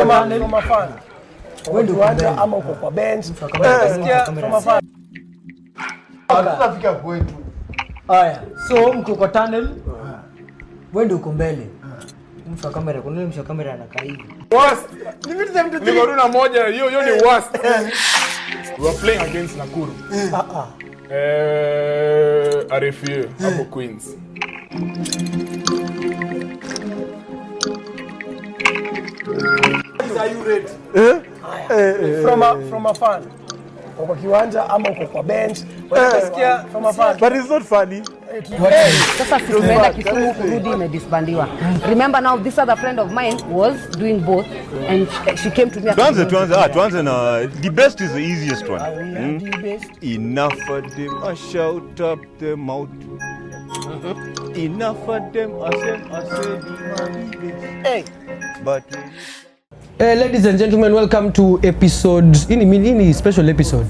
from a fan. Wewe uwanja ama uko kwa bench. Unasikia from a fan. Tutafika kwetu. Haya, so mko kwa tunnel. Wewe uko mbele. Msha kamera, kuna msha kamera anakaa hivi. Worst. Niko na moja, hiyo ni worst. We are playing against Nakuru. RFU, hapo Queens. Are you ready? From a fan. Uko kiwanja ama uko kwa bench. Unasikia from a fan. But it's not funny. Sasa tumeenda Kisumu kurudi imedisbandiwa. Remember now this other friend of mine was doing both and she came to me. Tuanze na the best is the easiest one. The best. Enough of them, I shout up the mouth. Enough of them, I say Hey. but ladies and gentlemen, welcome to episode in special episode.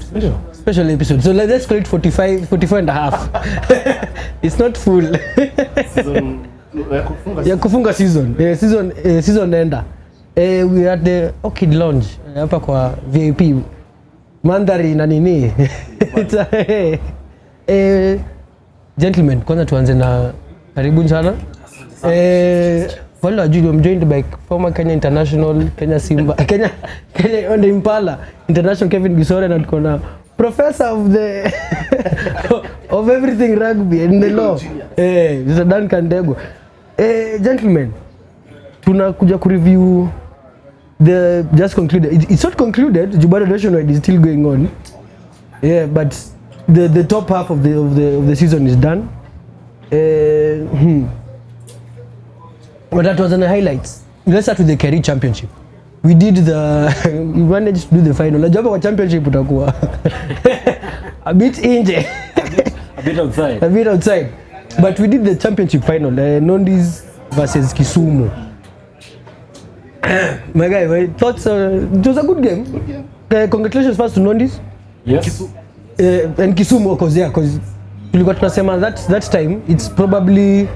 Special episode. So let's call it 44 and a half. It's not full. Ya kufunga season. Season ender. We are at the Orchid Lounge hapa kwa VIP. Mandhari na nini? Gentlemen, kwanza tuanze na karibuni sana. Wale wajui I'm joined by former Kenya International, Kenya Simba, Kenya on the Impala International Kevin Gisore, na tuko na professor of the of everything rugby and the law. Mr. Duncan Ndegwa. Gentlemen, tunakuja ku review the just concluded. It's not concluded. Jubara nationwide is still going on. Yeah, but the top half of the season is done. But that was the highlights. Let's start with the KRU Championship. We managed to do the final. Najua kwa championship utakuwa a bit inje. A bit outside. A bit outside. But we did the championship final. Nondis versus Kisumu. My guy, my thoughts it was a good game. Congratulations first to Nondis. Yes. And Kisumu because tulikuwa tunasema that time it's probably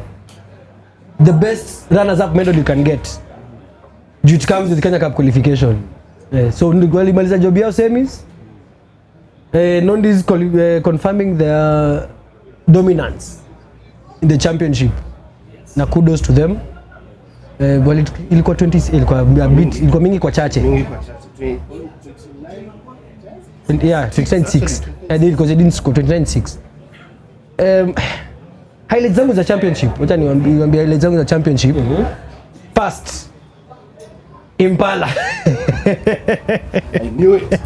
the best runners-up medal you can get. It comes with Kenya Cup qualification. So walimaliza job yao semis. Nondis confirming their dominance in the championship. Na kudos to them. Ilikuwa 20 ilikuwa mingi kwa chache. Yeah, 29-6. I did because they didn't score 29-6. Highlights zangu za championship. Wacha niwaambie highlights zangu za championship. First, Impala. I knew it.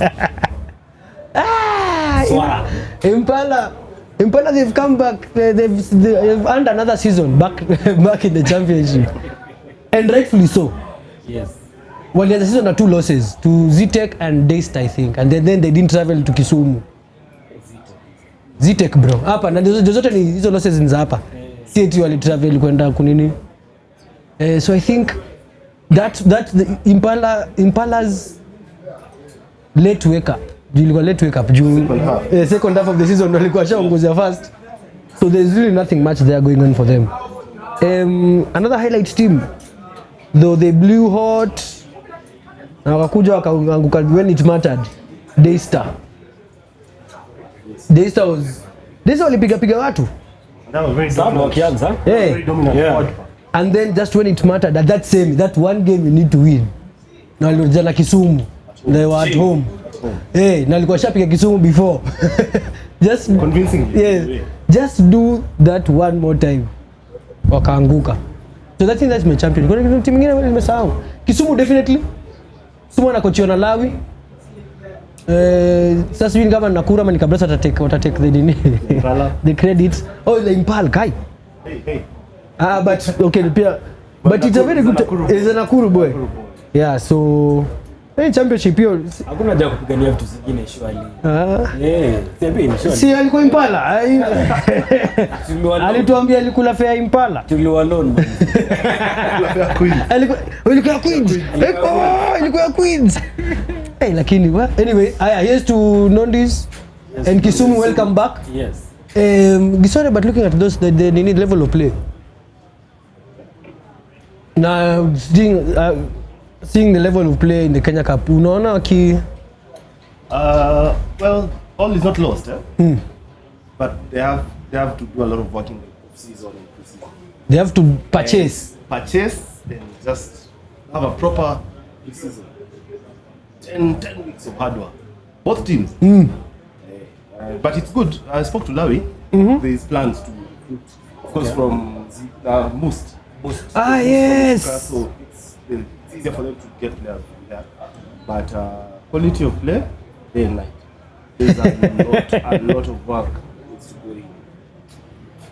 Impala, they've come back. They've earned another season back in the championship. And rightfully so. Yes. Well, the season are 2 losses to Zitek and Daystar, I think. And then they didn't travel to Kisumu. Zitek bro. Hapa na zote ni hizo losses ni hapa. Si eti wali travel kwenda kunini. So I think that the Impala's late wake up. Ilikuwa late wake up juu second half of the season walikuwa shaongozea first. So there's really nothing much there going on for them. Another highlight team though they blew hot na wakakuja wakaanguka when it mattered. Daystar walipiga watu. That was very dominant. Very dominant. Yeah. And then just when it mattered at that one game you need to win. Na walirejea na Kisumu. They were at home. Na alikuwa shapiga Kisumu before. Just convincing. Yes. Just do that one more time. Wakaanguka. So that's my champion. Kuna timu nyingine nimesahau. Kisumu definitely. Kisumu anakochiwa na Lawi. Sasa hivi kama Nakuru ama Nikabrasa watatake the credit. Oh, the Impala guy. Hey. But okay, but it's a very good. It's a Nakuru boy. Yeah, so championship hiyo hakuna haja kupigania vitu zingine surely. Si alikuwa Impala. Alituambia alikula fare Impala. Tuliwalon. Ilikuwa Queens. Lakini anyway, here's to Nondis and Kisumu, welcome back. Yes. Sorry, but looking at those the need level of play. Now seeing the level of play in the Kenya Cup, unaona well, all is not lost, but they have to do a lot of work in the season and pre-season. they have to purchase. Purchase and just have a proper pre-season. 10 weeks of hard work. Both teams. But it's good. I spoke to Lawi. There is plans to recruit, of course, from Most. Yes. So it's easier for them to get players from there. But quality of play, day and night. There's a lot of work needs to go in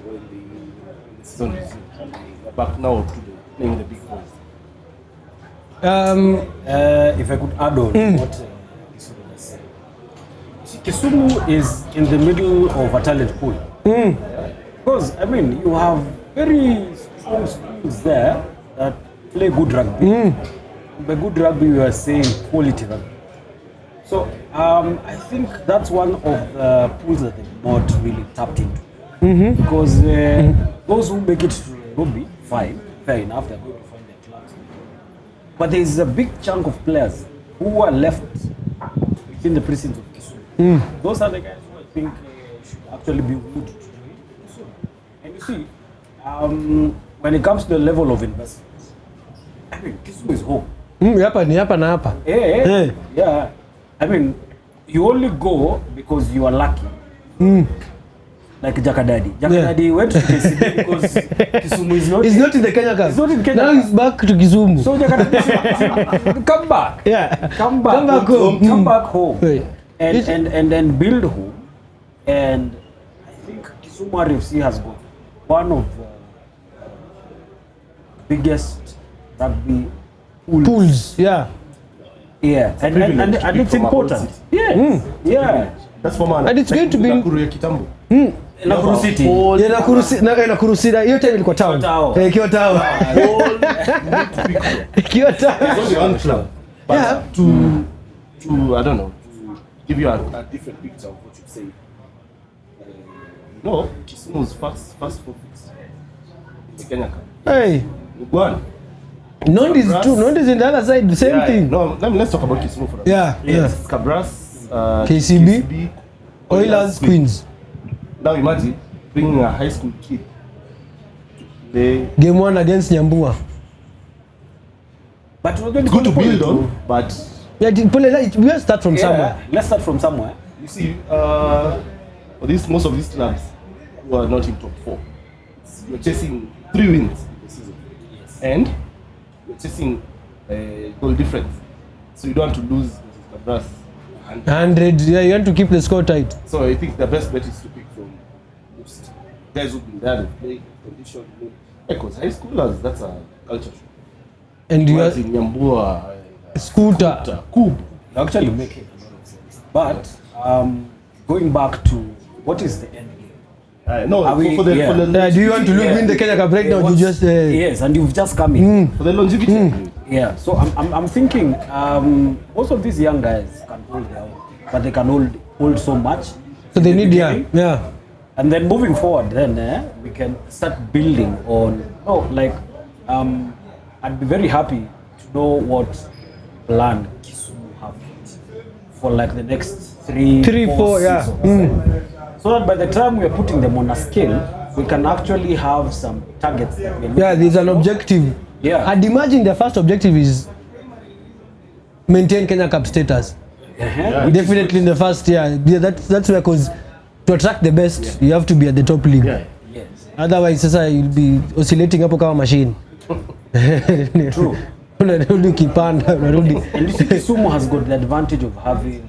when the season resumes. We're back now to playing the big boys. If I could add on what Kisumu was saying. See, Kisumu is in the middle of a talent pool. Because, I mean, you have very strong schools there that play good rugby. By good rugby, we are saying quality rugby. So, I think that's one of the pools that they've not really tapped into. Because those who make it to rugby, fine, fair enough, they're going to find their clubs. But there is a big chunk of players who are left within the precincts of Kisumu. Those are the guys who I think should actually be good to join Kisumu. And you see, when it comes to the level of investments, I mean, Kisumu is home. Hapa ni hapa na hapa. Yeah. I mean, you only go because you are lucky. Like Jakadadi. Jakadadi went to KCB because Kisumu is not. He's not in the Kenya Cup. He's not in Kenya. Now he's back to Kisumu. So Jakadadi said, come back. Yeah. Come back home. Come back home. Right. And then build home. And I think Kisumu RFC has got one of the biggest rugby Pools. Yeah. Yeah. And it's important. Yeah. Yeah. That's for man. And it's going to be Nakuru ya kitambo. Nakuru City. Yeah, Nakuru City. Hiyo time ilikuwa town. Ikiwa town. Ikiwa town. It's only one club. But Yeah. to I don't know, to give you a different picture of what you say. No, Kisumu's first 4 weeks in the Kenya Cup. Hey. One. Nondi is true. Nondi is in the other side. The same thing. No, let's talk about Kisumu for a Yeah. Yes, Kabras, KCB, Oilers, Queens. Now imagine bringing a high school kid to play. Game 1 against Nyambua. But we're going It's good to build on, but Yeah, we'll start from somewhere. Let's start from somewhere. you see, most of these clubs who are not in top 4, you're chasing 3 wins in the season, and you're chasing goal difference. So you don't want to lose Kabras. 100. Yeah, you want to keep the score tight. So I think the best bet is to pick from most guys who've been there, they play condition. Because high schoolers, that's a culture show. And you are in Nyambua, Scooter. Kub. Actually making a lot of sense. But going back to what is the end game? No, Are we- for the Do you want to win the Kenya Cup right now? You What's- just yes, and you've just come in. for the longevity. Yeah, so I'm thinking most of these young guys can hold their own, but they can hold so much. so they in the need beginning. yeah. And then moving forward, then we can start building on. I'd be very happy to know what plan Kisumu have for like the next 3-4 yeah. seasons. So that by the time we are putting them on a scale, we can actually have some targets that we are looking Yeah, there's an objective. Yeah. I'd imagine their first objective is maintain Kenya Cup status. Definitely in the first year. Yeah, that's where, because to attract the best, you have to be at the top league. Yeah. Yes. Otherwise, sasa you'll be oscillating hapo kama machine. True. Unarudi ukipanda, unarudi. And you see, Kisumu has got the advantage of having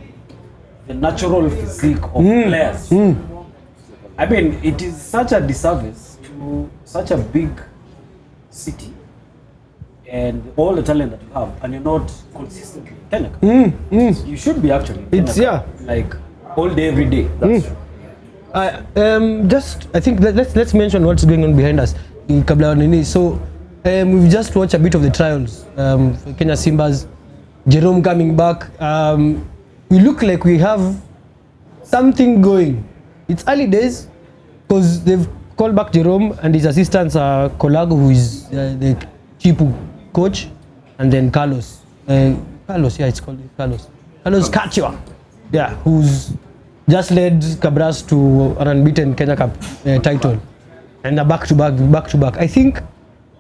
the natural physique of players. I mean, it is such a disservice to such a big city and all the talent that you have, and you're not consistently in Kenya. You should be actually in It's- Kenya, like all day, every day. That's true. I think let's mention what's going on behind us in kabla nini. So we've just watched a bit of the trials for Kenya Simbas. Jerome coming back. We look like we have something going. It's early days because they've called back Jerome and his assistants are Kolago, who is the Chipu coach, and then Carlos. Carlos, yeah, it's called Carlos Kachwa, yeah, who's just led Cabras to an unbeaten Kenya Cup title and a back-to-back. I think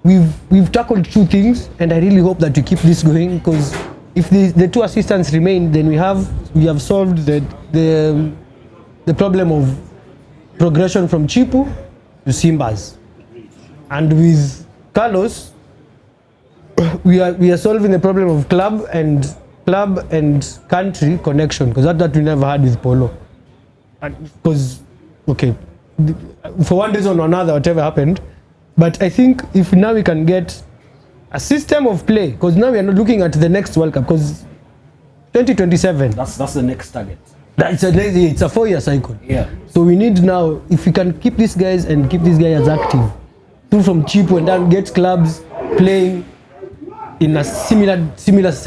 we've tackled two things, and I really hope that we keep this going, because if the two assistants remain, then we have solved the problem of progression from Chipu to Simbas. And with Carlos, we are solving the problem of club and country connection, because that we never had with Polo. Because okay, for one reason or another, whatever happened, but I think if now we can get a system of play, because now we are not looking at the next World Cup, because 2027. That's the next target. It's a 4-year cycle. Yeah. So we need now, if we can keep these guys and keep these guys active, through from Chipo and then get clubs playing in a similar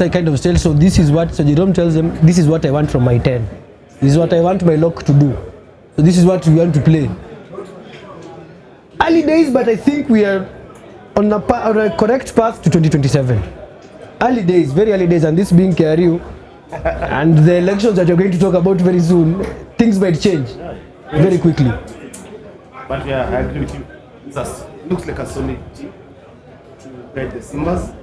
kind of style. So this is what, so Jerome tells them, this is what I want from my 10. This is what I want my lock to do. So this is what we want to play. Early days, but I think we are on a correct path to 2027. Early days, very early days, and this being KRU, and the elections that you're going to talk about very soon, things might change very quickly. But yeah, I agree with you. It looks like a solid team to guide the Simbas,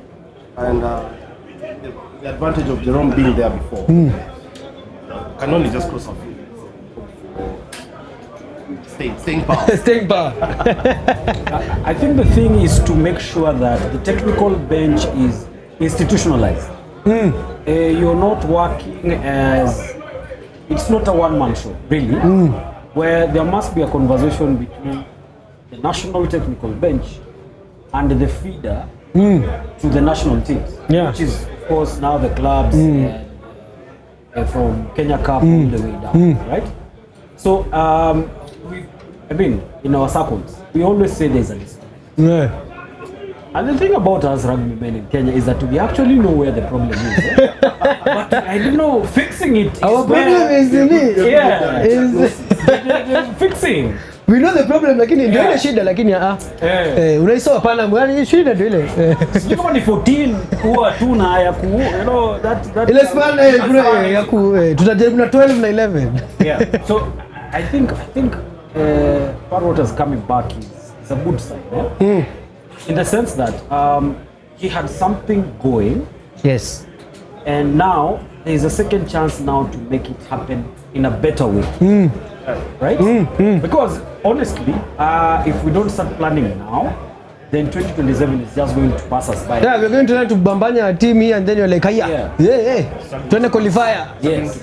and the advantage of Jerome being there before can only just cross our fingers for staying power. Staying power. I think the thing is to make sure that the technical bench is institutionalized. You're not working as, it's not a one-man show, really, where there must be a conversation between the national technical bench and the feeder to the national teams, which is, of course, now the clubs from Kenya Cup all the way down, right? So, in our circles, we always say there's a list. Yeah. And the thing about us rugby men in Kenya is that we actually know where the problem is. But I don't know, fixing it is Our problem is fixing. We know the problem, lakini ndio ile shida, lakini unaisoma pana mwani shida ndio ile. Sio kama ni 14 kuwa tu na ya ku, you know, that ile span ya ku tutajaribu na 12 na 11. Yeah. So I think Parrotter's coming back is a good sign, in the sense that he had something going. Yes. And now there is a second chance now to make it happen in a better way. Right? Because honestly, if we don't start planning now, then 2027 is just going to pass us by. Yeah, we're going to try to bambanya a team here, and then you're like, trying to qualifier. Yes.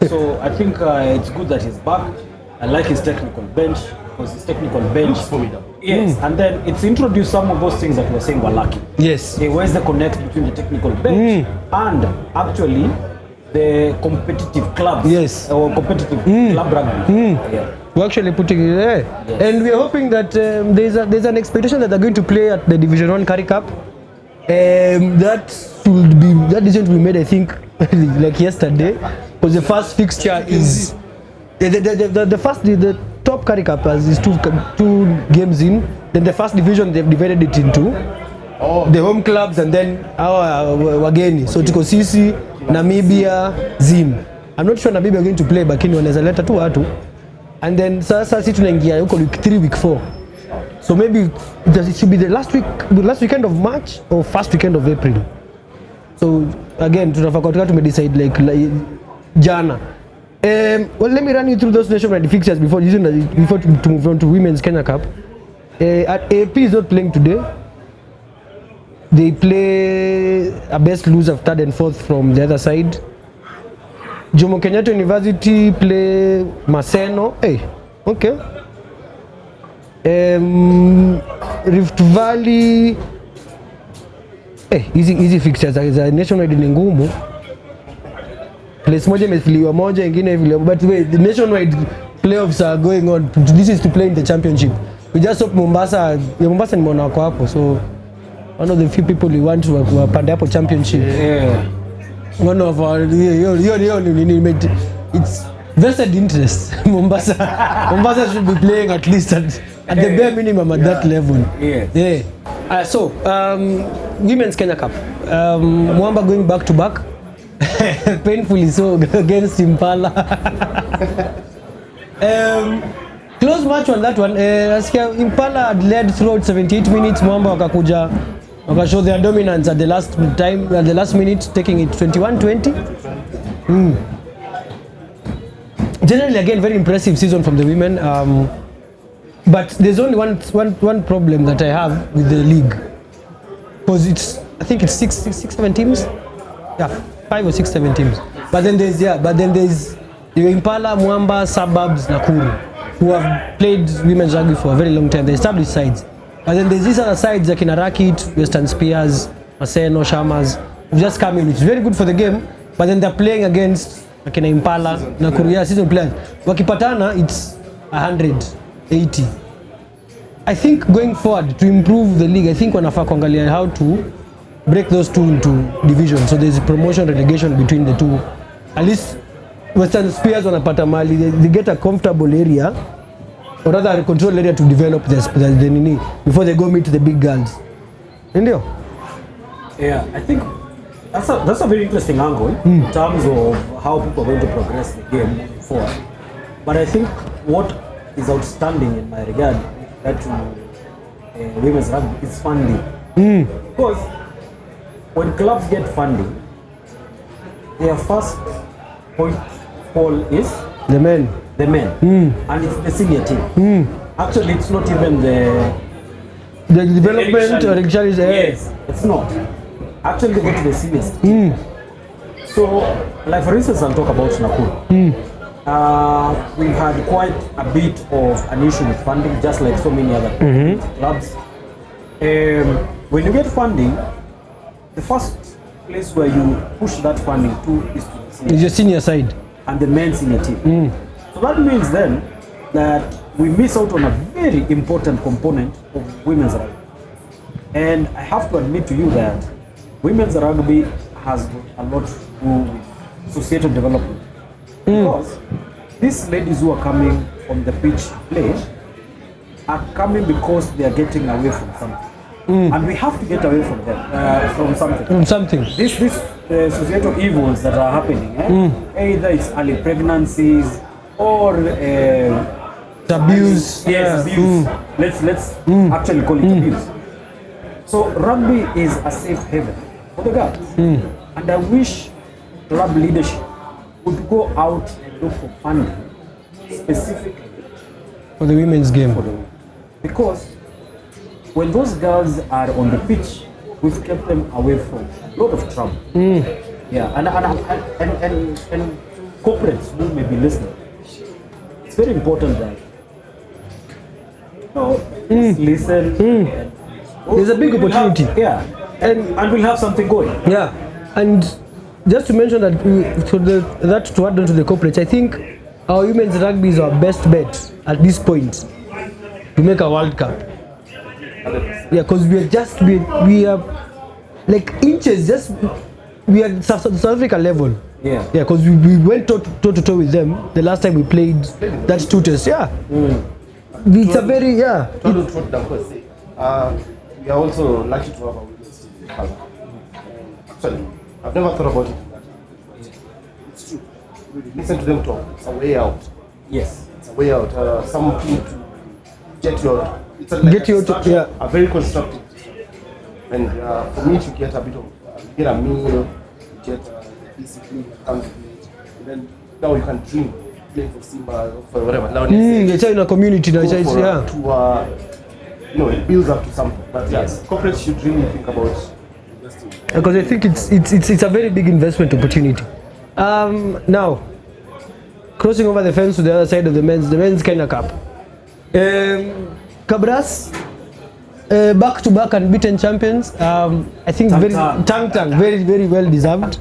So I think it's good that he's back. I like his technical bench, because his technical bench is formidable. Yes, and then it's introduced some of those things that we were saying were lacking. Yes. Where's the connect between the technical bench and actually the competitive clubs? Yes. Or competitive club rugby. Yeah. We're actually putting it there. Yes. And we're hoping that there's an expectation that they're going to play at the Division 1 Currie Cup. That decision will be made, I think, like yesterday, because the first fixture is the top Currie Cup is two games in. Then the first division, they've divided it into the home clubs and then our wageni. So tuko sisi, Namibia, Zim. I'm not sure Namibia are going to play, lakini wanaweza leta tu watu. And then sasa sisi tunaingia huko week 3, week 4. So maybe it should be the last weekend of March or first weekend of April. So again, tunafaa decide like jana. Well, let me run you through those nationwide fixtures before to move on to Women's Kenya Cup. AP is not playing today. They play a best loser of 3rd and 4th from the other side. Jomo Kenyatta University play Maseno. Okay. Rift Valley. Easy fixtures. Za nationwide ni ngumu. Place moja imefiliwa moja, ingine vile, but wait, the nationwide playoffs are going on. This is to play in the championship. We just hope Mombasa ni mwana wako hapo, so one of the few people we want to wapande hapo championship. One of our it's vested interest. Mombasa should be playing at least at the bare minimum at that level. Women's Kenya Cup. Mwamba going back to back. Painfully so against Impala. Close match on that one. Impala had led throughout 78 minutes. Mwamba wakakuja show their dominance at the last minute, taking it 21-20. Generally, again, very impressive season from the women. But there's only one problem that I have with the league, because I think it's 6-7 teams. Yeah, 5 or 6-7 teams. But then there's the Impala, Mwamba, Suburbs, Nakuru, who have played women's rugby for a very long time. They established sides. But then there's these other sides like Rakit, Western Spears, Maseno, Shamas, who just come in, which is very good for the game. But then they're playing against Impala, Nakuru, season players. Wakipatana, it's 180. I think going forward to improve the league, I think wanafaa kuangalia how to break those two into divisions. So there's promotion relegation between the two. At least Western Spears wanapata mali, they get a comfortable area, or rather a control area to develop the nini before they go meet the big guns. Ndio? Yeah, I think that's a very interesting angle in terms of how people are going to progress the game moving forward. But I think what is outstanding in my regard to women's rugby is funding. Because when clubs get funding, their first point of call is the men, and it's the senior team. Actually, it's not even the development or actually yes, it's not. Actually, they go to the senior team. So, like for instance, I'll talk about Nakuru. We had quite a bit of an issue with funding, just like so many other clubs. When you get funding, the first place where you push that funding to is to is your senior side and the men's senior team. So that means then that we miss out on a very important component of women's rugby. And I have to admit to you that women's rugby has a lot to do with societal development. Because these ladies who are coming on the pitch to play are coming because they are getting away from something. And we have to get away from them, from something. These societal evils that are happening, either it's early pregnancies or abuse. Yes, abuse. Let's actually call it abuse. So rugby is a safe haven for the girls. And I wish club leadership would go out and look for funding specifically for the women's game. Because when those girls are on the pitch, we've kept them away from a lot of trouble. Yeah, and corporates who may be listening, it's very important that listen. There's a big opportunity. And we'll have something going. Yeah, and just to mention that to add on to the corporates, I think our women's rugby is our best bet at this point to make a World Cup. Yeah, because we are like inches, we are South Africa level. Yeah, because we went toe to toe with them the last time we played that two test. Yeah, it's a very we are also lucky to have a women's team. Actually, I've never thought about it in that way. It's true. Listen to them talk. It's a way out. Yes, it's a way out. Something to get your. It's a very constructive. And for me to get a bit of, get a meal, get the discipline that comes with it, and then now you can dream, play for Simba, for whatever. Now it's in a community now. It builds up to something. But yes, corporates should really think about investing. Because I think it's a very big investment opportunity. Now, crossing over the fence to the other side of the men's Kenya Cup. Kabras, back to back unbeaten champions. I think very well deserved.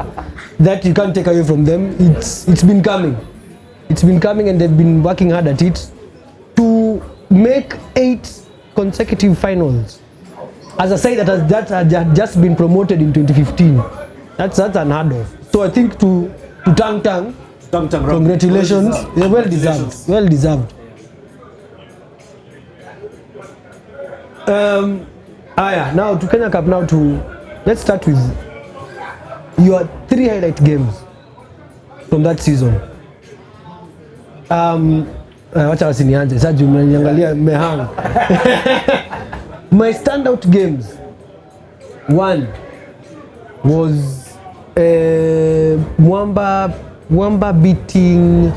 That you can't take away from them. It's been coming, and they've been working hard at it to make 8 consecutive finals. As a side that had just been promoted in 2015, that's unheard of. So I think to Tang Tang, congratulations. They're well deserved. Now to Kenya Cup now let's start with your 3 highlight games from that season. Wacha wasinianze sasa juu mnaniangalia mmehang. My standout games, one was Mwamba beating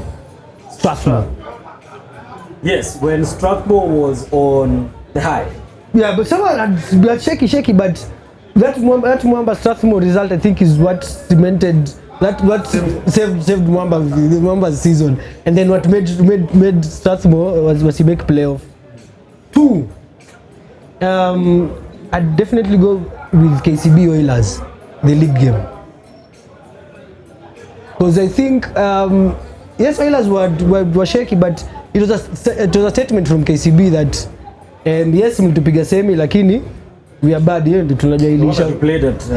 Strathmore. Yes, when Strathmore was on the high. Yeah, but someone had shaky, but that Mwamba Strathmore result, I think, is what cemented what saved Mwamba's season, and then what made Strathmore was he make playoff. 2, I'd definitely go with KCB Oilers, the league game, because I think yes, Oilers were shaky, but it was a statement from KCB that yes, mtupiga semi lakini we are bad. Hiyo ndio tunajua ilisha.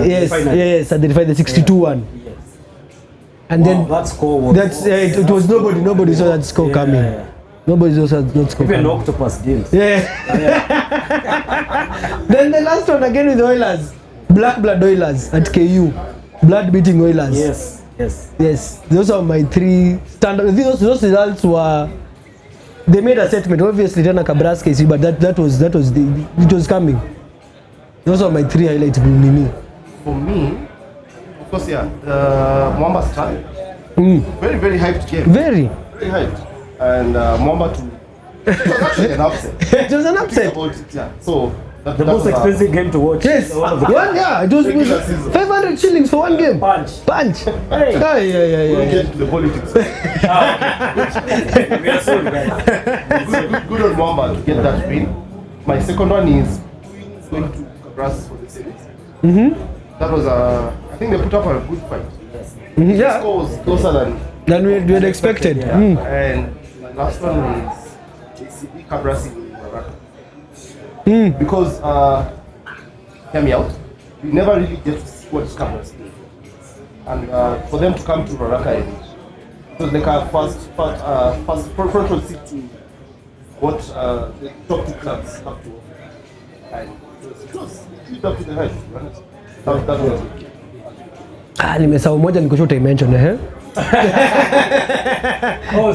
Yes, at the 62-1. And then that score was it was nobody saw that score coming. Nobody saw that score even coming. Octopus didn't. Then the last one again with Oilers, Black Blood Oilers at KU, blood beating Oilers. Yes, those are my 3 standard. Those results were, they made a statement. Obviously Tana Kabras KC, but that was it was coming. Those are my 3 highlights. For me, of course, Mwamba start. Very, very hyped game. Very hyped. And Mwamba to it was actually an upset. It was an upset. So the most expensive game to watch. Yes. It was 500 shillings for one game. Punch. Hey. We'll get to the politics. We are soon, guys. Good on Mwamba to get that win. My second one is going to Kabras for the series. That was I think they put up a good fight. The score was closer than we had expected. And my last one is JCB Kabras in Raraka. Because hear me out, you never really get to see what Kabras do. And for them to come to Raraka, it was like a first preferential seat to what the top 2 clubs have to offer. And it was up to the head, right? That was it. Nimesahau moja nikushota mention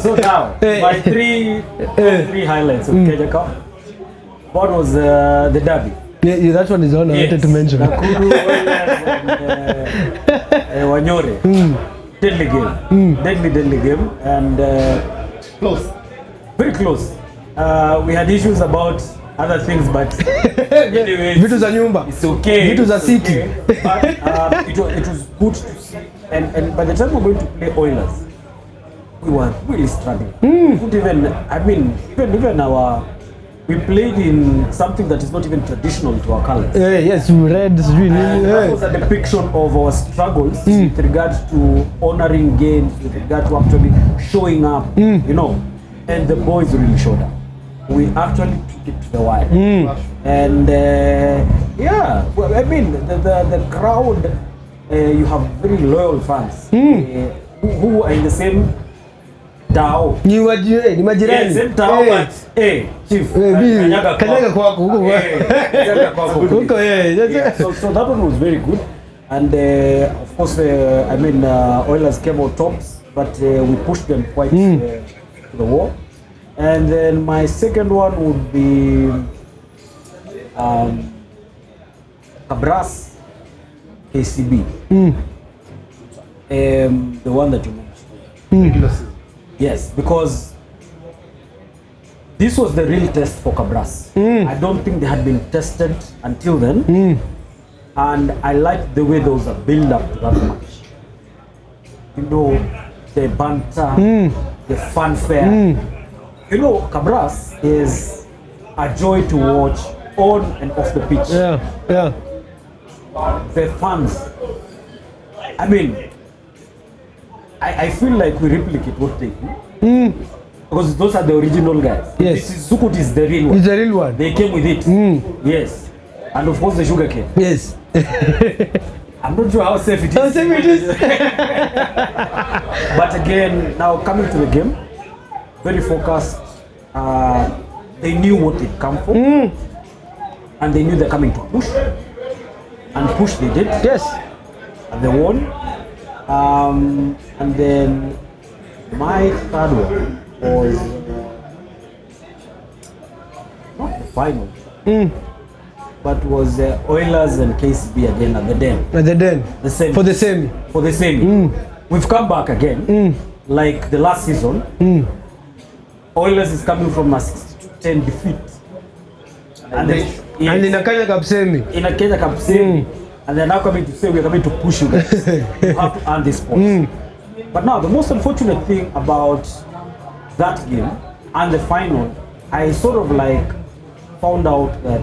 So now my 3 highlights of Kenya Cup. One was the derby. Yeah, that one is one I wanted to mention. Nakuru and Wanyore. Deadly game. Deadly game, and Close. very close. We had issues about other things, but anyways, Vitu za nyumba. it's okay. Vitu za it's city. okay. But it was good to see. And by the time we're going to play Oilers, we were really struggling. We couldn't even, even we played in something that is not even traditional to our colors. Yes, red. That was a depiction of our struggles with regard to honoring games, with regard to actually showing up, you know. And the boys really showed up. We actually took it to the wire. And well, I mean, the crowd, you have very loyal fans who are in the same Tao. Ni majirani. Same Tao, but chief. Kanyaga kwako huko. Huko So that one was very good. And of course, I mean, Oilers came out tops, but we pushed them quite to the wall. And then my second one would be Kabras KCB. The one that you mentioned. Yes, because this was the real test for Kabras. I don't think they had been tested until then. And I liked the way there was a build-up to that match. You know, the banter, the fanfare. You know, Kabras is a joy to watch on and off the pitch. Yeah. The fans. I mean, I feel like we replicate what they do. Because those are the original guys. Yes. Sukut is the real one. It's the real one. They came with it. Yes. And of course the sugar cane. Yes. I'm not sure how safe it is. How safe it is. But again, now coming to the game, very focused. They knew what they'd come for. and they knew they're coming to push, and push they did. Yes. And they won. And then my third one was not the final, but was Oilers and KCB again at the Den. At the Den. The same. For the same. For the same. We've come back again, like the last season. Oilers is coming from a 60-10 defeat. And in a Kenya Cup semi. In a Kenya Cup semi. And they're now coming to say we're coming to push you guys. You have to earn this points. But now the most unfortunate thing about that game and the final, I sort of like found out that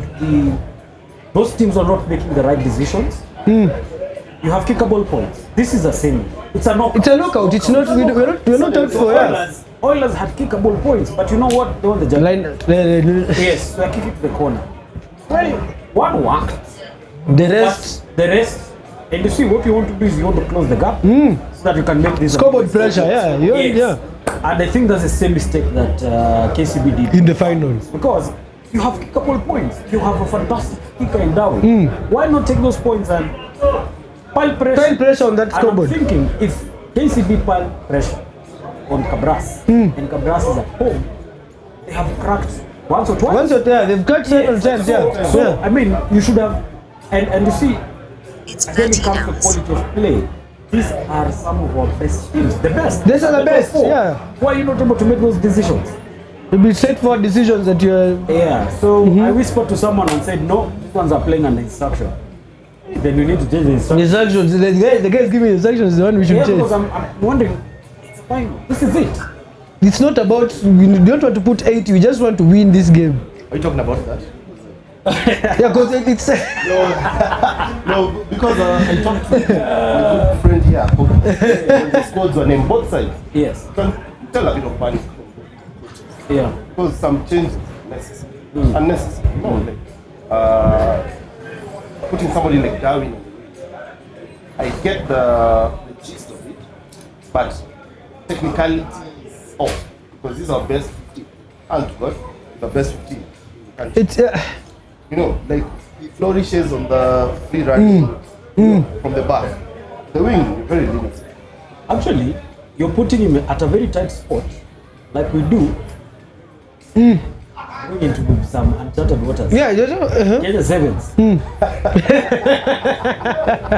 those teams are not making the right decisions. You have kickable points. This is a semi. It's a knockout. It's a knockout. It's not. We're not out for us. Oilers had kickable points, but you know what? They want the judge. Yes, they're kicking to the corner. Well, one worked. The rest. And you see what you want to do is you want to close the gap so that you can make this scoreboard pressure. Yeah, yes. And I think that's the same mistake that KCB did in the finals, because you have kickable points. You have a fantastic kicker in Darwin. Why not take those points and pile pressure on that scoreboard? I'm thinking if KCB pile pressure on Cabras and Cabras is at home, they have cracked once or twice. They've cracked several times. So I mean, you should have, and you see, when it comes to quality of play, these are some of our best teams, the best. These are the best. Yeah. Why are you not able to make those decisions? It'll be straightforward decisions that you're. Yeah. So I whispered to someone and said, no, these ones are playing under instruction. Then we need to change the instructions. The guy is giving instructions. The one we should change. Because I'm wondering, it's fine. This is it. It's not about. You don't want to put 8. You just want to win this game. Are you talking about that? Yeah, because it's. No, because I talked to my good friend here. The squads were named both sides. Yes. You can tell a bit of panic. Yeah. Because some changes necessary, unnecessary. You know, like putting somebody like Darwin. I get the gist of it, but technicality is off because these are best 15. And what? The best 15 in the country. It's. You know, like he flourishes on the free running from the back. The wing very limited. Actually, you're putting him at a very tight spot, like we do. Going into some uncharted waters. Yeah, Kenya Sevens.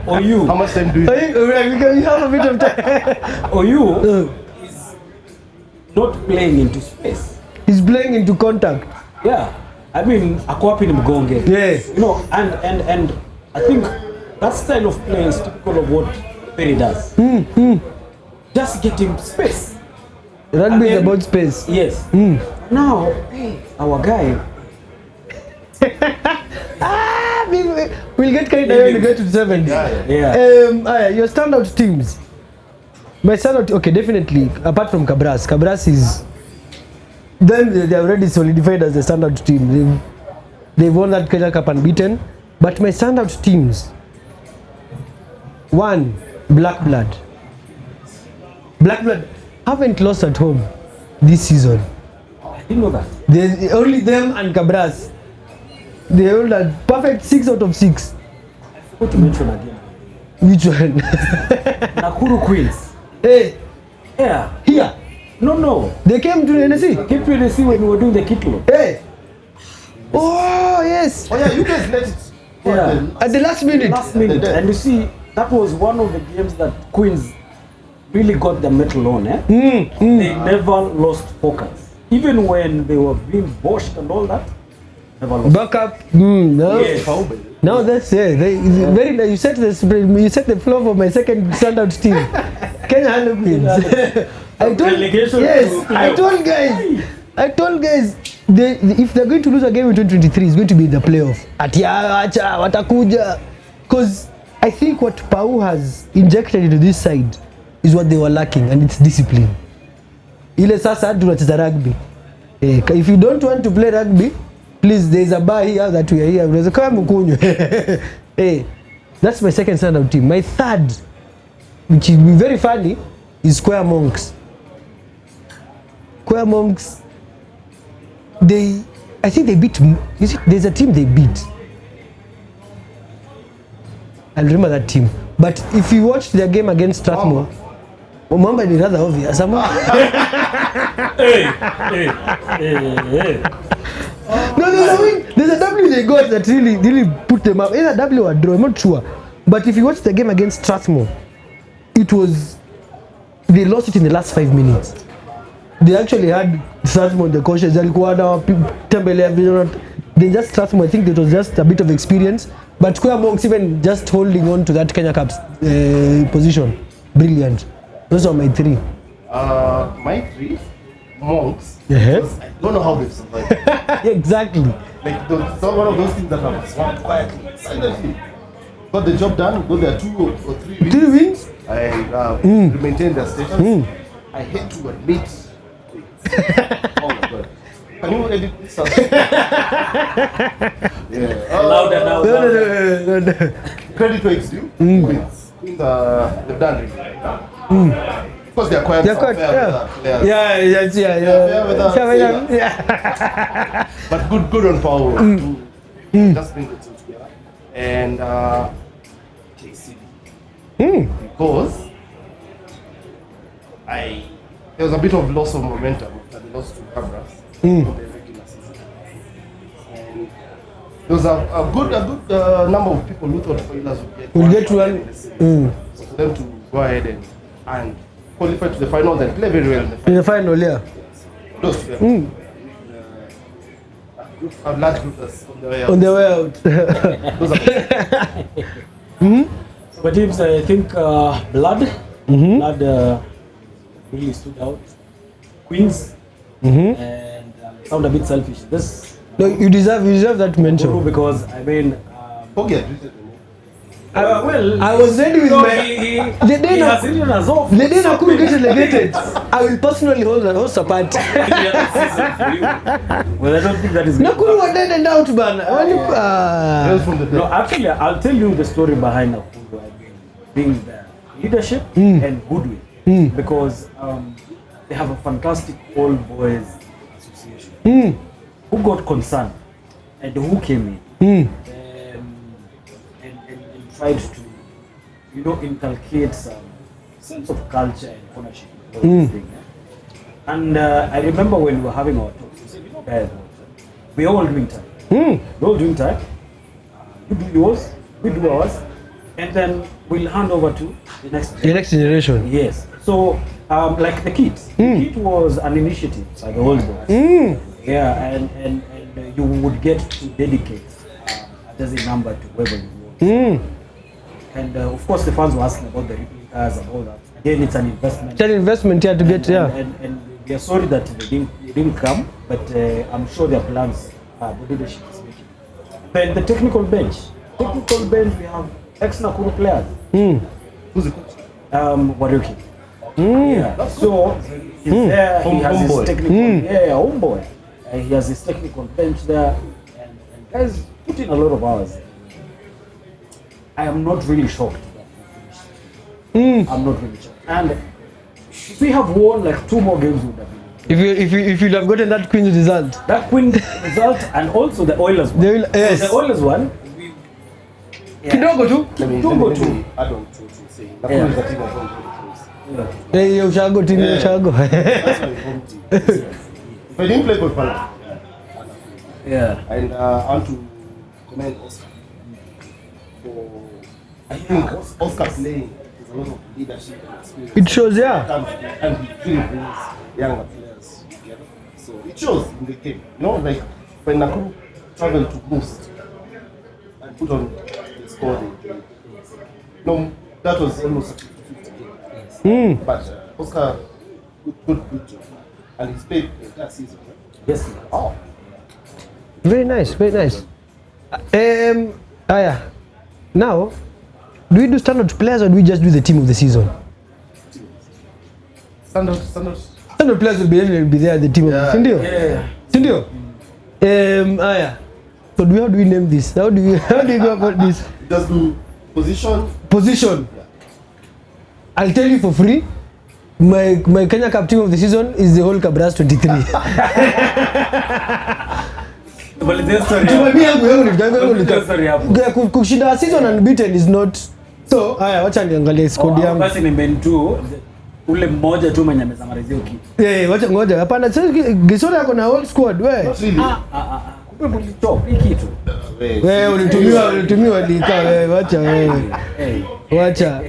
Or you. How much time do you Because you have a bit of time. Or you is not playing into space. He's playing into contact. Yeah. I mean, ako wapi ni mgonge. Yes. You know, and I think that style of play is typical of what Perry does. Just get him space. Rugby is about space. Yes. Now, our guy. We'll get carried away when we get to 7. Yeah. Your standout teams. My standout, okay, definitely. Apart from Cabras is. Then they already solidified as the standout team. They've won that Kenya Cup unbeaten. But my standout teams. 1, Black Blood. Black Blood haven't lost at home this season. I didn't know that. There's only them and Cabras. They hold a perfect 6 out of 6. I forgot to mention again. Which one? Nakuru Queens. Hey, Yeah. here. No. They came to the NSC. Came to NSC when we were doing the kitlo. Hey. Oh, yes. Oh yeah, you guys let it. Yeah. At the last minute. Last minute. And you see, that was one of the games that Queens really got the metal on. They never lost focus. Even when they were being boshed and all that, never lost. Back up. No. Yes. No, that's very nice. You set the floor for my second standout team. Kenya Harlequins. I told guys if they're going to lose a game in 2023, it's going to be in the playoff. Watakuja. Because I think what Pau has injected into this side is what they were lacking, and it's discipline. Ile sasa tunacheza rugby. If you don't want to play rugby, please, there's a bar here that we are here. Unaweza kama mkunywe. That's my second standout team. My third, which will be very funny, is Square Monks. Square Monks, I think they beat, there's a team they beat. I'll remember that team. But if you watch their game against Strathmore, Mwamba is rather obvious. Hey. No, there's a W they got that really put them up. Either W or draw, I'm not sure. But if you watch the game against Strathmore, they lost it in the last 5 minutes. They actually had Strathmore, the coaches, then just Strathmore, I think it was just a bit of experience. But Square Monks even just holding on to that Kenya Cup's position. Brilliant. Those are my 3. My 3, Monks. Uh-huh. I don't know how they've survived. Exactly. Like, it's not one of those things that have swamped quietly, silently. Got the job done, got their 2 or 3 wins. 3 wins? And maintain their status. I hate to admit. Oh my God. Can you edit this out? Yeah. Louder now. No. Credit where it's due. Queens. Queens they've done really well. Because they're quite Yeah. But good on power to just bring the two together. And KCB. Because there was a bit of loss of momentum after they lost to Cabras in the regular season. And there was a good number of people who thought Oilers would get one. So for them to go ahead and qualify to the final and play very well In the final, yeah. Close to them. A large group that's on their way out. On their way out. Those are But teams, I think Blood really stood out. Queens and sound a bit selfish. This No, you deserve that mention. because I mean. Forget. Well, I was ready with my. he day has written us off. The day Nakuru gets relegated, I will personally host a party. Well, I don't think that is good. Nakuru were dead and out, man. No, actually, I'll tell you the story behind Nakuru. I mean, being the leadership and goodwill. Because they have a fantastic old boys association who got concerned and who came in and tried to, inculcate some sense of culture and ownership. And I remember when we were having our talks, we said, guys, we're all doing time. We're all doing time. You do yours, we do ours, and then we'll hand over to the next generation. Yes. So, like the kids. The kid was an initiative by the old boys. Yeah, and you would get to dedicate a dozen number to whoever you want. And of course, the fans were asking about the replicas and all that. Again, it's an investment. It's an investment here to get, And we are sorry that they didn't come, but I'm sure their plans, the leadership is making. Then the technical bench. We have ex-Nakuru players. Who's the coach? Warioki. Yeah. So he's there. He has his technical. Homeboy. He has his technical bench there, and guys put in a lot of hours. I am not really shocked that we finished. I'm not really shocked. And if we have won like 2 more games, we would have been. If you'd have gotten that Queen's result. That Queen result and also the Oilers one. Yes. The Oilers one. Kidogo tu. Let me add on to saying Nakuru is the team of home team. Ushago team Ushago. That's my home team. If I didn't play good Pala. Yeah. And I want to commend Oscar for, I think Oscar playing is a lot of leadership and experience. It shows, yeah. And he really brings younger players together. So it shows in the game. Like when Nakuru travel to boost and put on the score they played. That was almost a 50-50 game. But Oscar, good job. And he's played that season. Yes. Oh. Very nice. Now, do we do standard players or do we just do the team of the season? Standard. Standard players will be there at the team of the season. Sindio? So how do we name this? How do you go about this? Just do position. Yeah. I'll tell you for free. My Kenya Cup team of the season is the whole Cabras 23. Well, this story. Mimi yangu Hiyo story hapo. kushinda season unbeaten is not. So, haya wacha niangalie squad yangu. Basi ni main 2 ule mmoja tu mwenye amesamarizia kitu. Wacha ngoja. Hapana, sasa Gisore yako na whole squad wewe. Kumbe mlitop hii kitu. Wewe ulitumiwa lika wewe, wacha wewe. Wacha.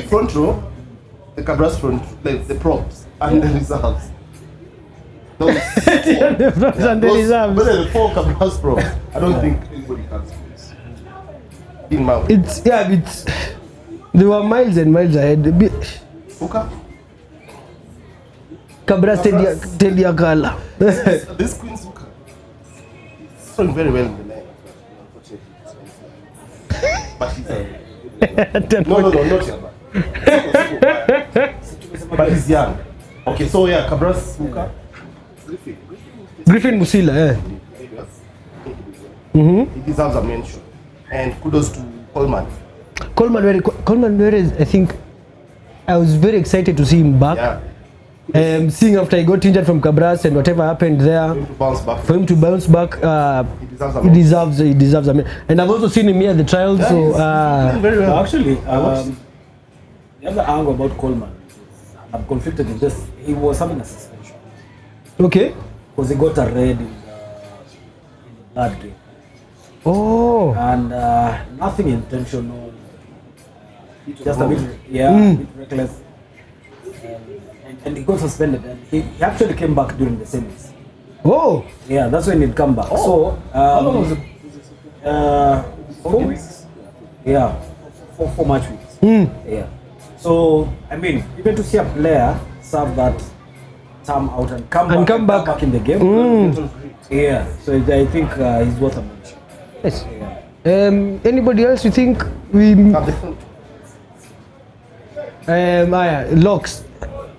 Front row, the Cabras front, like the props and the reserves. Those The props and the reserves. But the 4 Cabras props, I don't think anybody can squeeze. In my way. It's they were miles and miles ahead. Uka? Cabras Teddy Akala. This Queen's Uka is throwing very well in the line. But he's no, not here. But he's young. Okay, so yeah, Cabras Uka. Griffin Musila, He deserves a mention. And kudos to Coleman. Coleman, I think I was very excited to see him back. Yeah. Seeing after he got injured from Cabras and whatever happened there, For him to bounce back. he deserves a mention. And I've also seen him here at the trials. Yeah, so very well. Actually, the other angle about Coleman, I'm conflicted in this. He was having a suspension okay. because he got a red in the blood game. Oh. And nothing intentional, just a bit, a bit reckless. And he got suspended, and he actually came back during the semis. Oh. Yeah, that's when he'd come back. So, How long was it? 4 weeks. Yeah, four match weeks. Yeah. So, I mean, even to see a player serve that time out and come back in the game. Yeah. So I think he's worth a mention. Yes. Yeah. Anybody else you think we?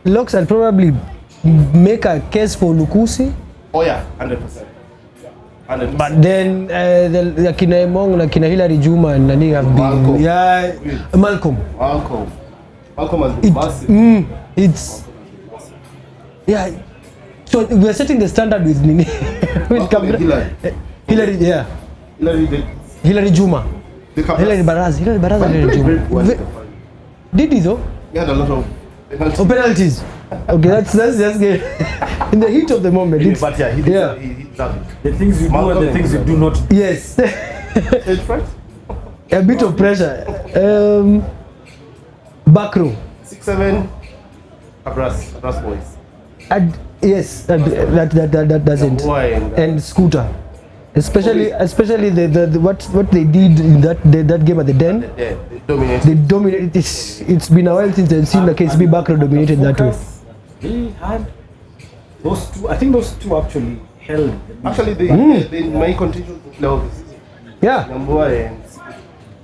Locks and probably make a case for Lukusi. Oh yeah, 100%. 100%. But then the Kina Emong, the Kina Hilary Juma and Nani have been Malcolm has been massive. It's so we are setting the standard with Nini with Hilary Juma. Hilary Juma. Did he though? He had a lot of penalties. Penalties. Okay, that's just good. In the heat of the moment. He deserved it. The things you do and the things you do not. Yes. Stage fright? A bit of pressure. Back row. 6'7", Cabras boys. Yes, that doesn't. And Scooter. Especially the what they did in that game at the Den. They dominated. It's been a while since I've seen the KCB back row dominated that way. They had those two. I think those two actually held. Actually, they may continue to play all this season. Yeah. Ndegwa and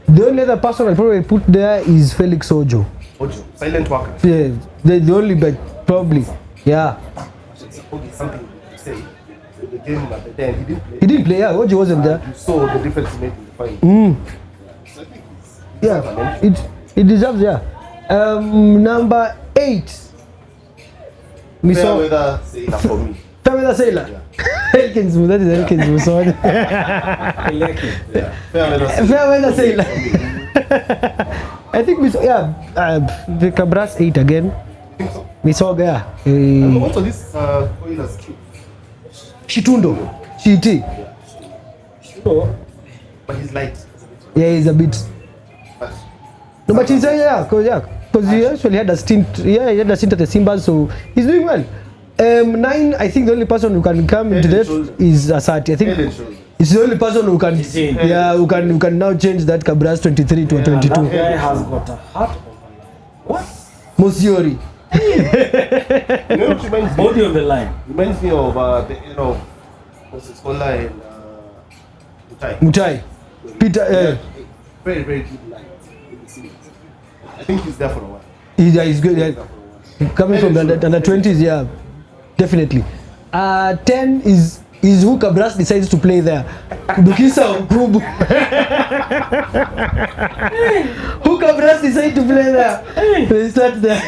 the only other person I probably put there is Felix Ojo. silent worker. Yeah, the only but probably. Yeah. Something to say. The game at the Den, he didn't play. He didn't play. Yeah, Ojo wasn't there. You saw the difference he made in the final. Yeah, it deserves. Yeah. Number 8. Fair weather sailor for me. Fair weather sailor. Elkins, that is Elkins. Sorry. Fair weather sailor. I think we saw, the Cabras 8 again. We saw there. Also, this Koila's cute. Shitundo. Shiti. But he's light. Yeah, he's a bit. No, but he's because he actually had a stint. Yeah, he had a stint at the Simbas, so he's doing well. 9, I think the only person who can come into that is Asati. I think it's the only person who can, who can now change that Cabras 23 to a 22. That guy has got a heart. What? Mosiori. You know what reminds me? Body on the line. Reminds me of the era of Kola and Mutai. Peter. Very, very good line in the series. I think he's there for a while. He's good. Yeah. Coming from the under 20s, yeah, definitely. 10 is who Cabras decides to play there. Dukisa or Kubu. Who Cabras decides to play there? They start there.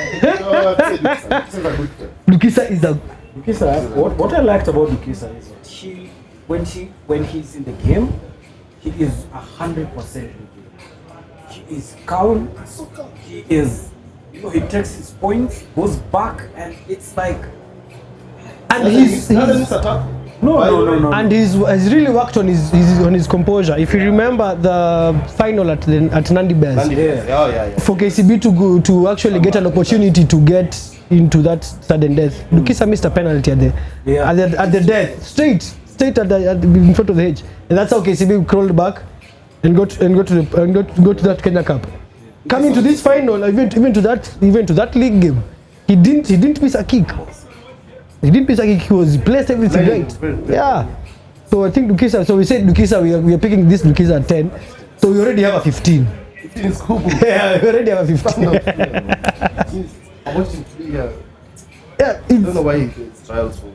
Dukisa Dukisa is a. Dukisa, what I liked about Dukisa is that when he's in the game, he is 100% in the game. He is calm. He is, you know, he takes his points, goes back, and it's like. And he's No. and he's really worked on his composure. If you remember the final at Nandi Bears, for KCB to actually get an opportunity to get into that sudden death, Dukisa missed a penalty at the death, straight in front of the hedge, and that's how KCB crawled back and go to that Kenya Cup. Coming to this final, even to that league game, he didn't miss a kick. He didn't miss a kick. He placed everything right. Yeah. So I think Dukisa. So we said Dukisa. We are picking this Dukisa at 10. So we already have a 15. 15 is cool. Yeah, we already have a 15. I watched him play. Yeah. I don't know why he gets trials for.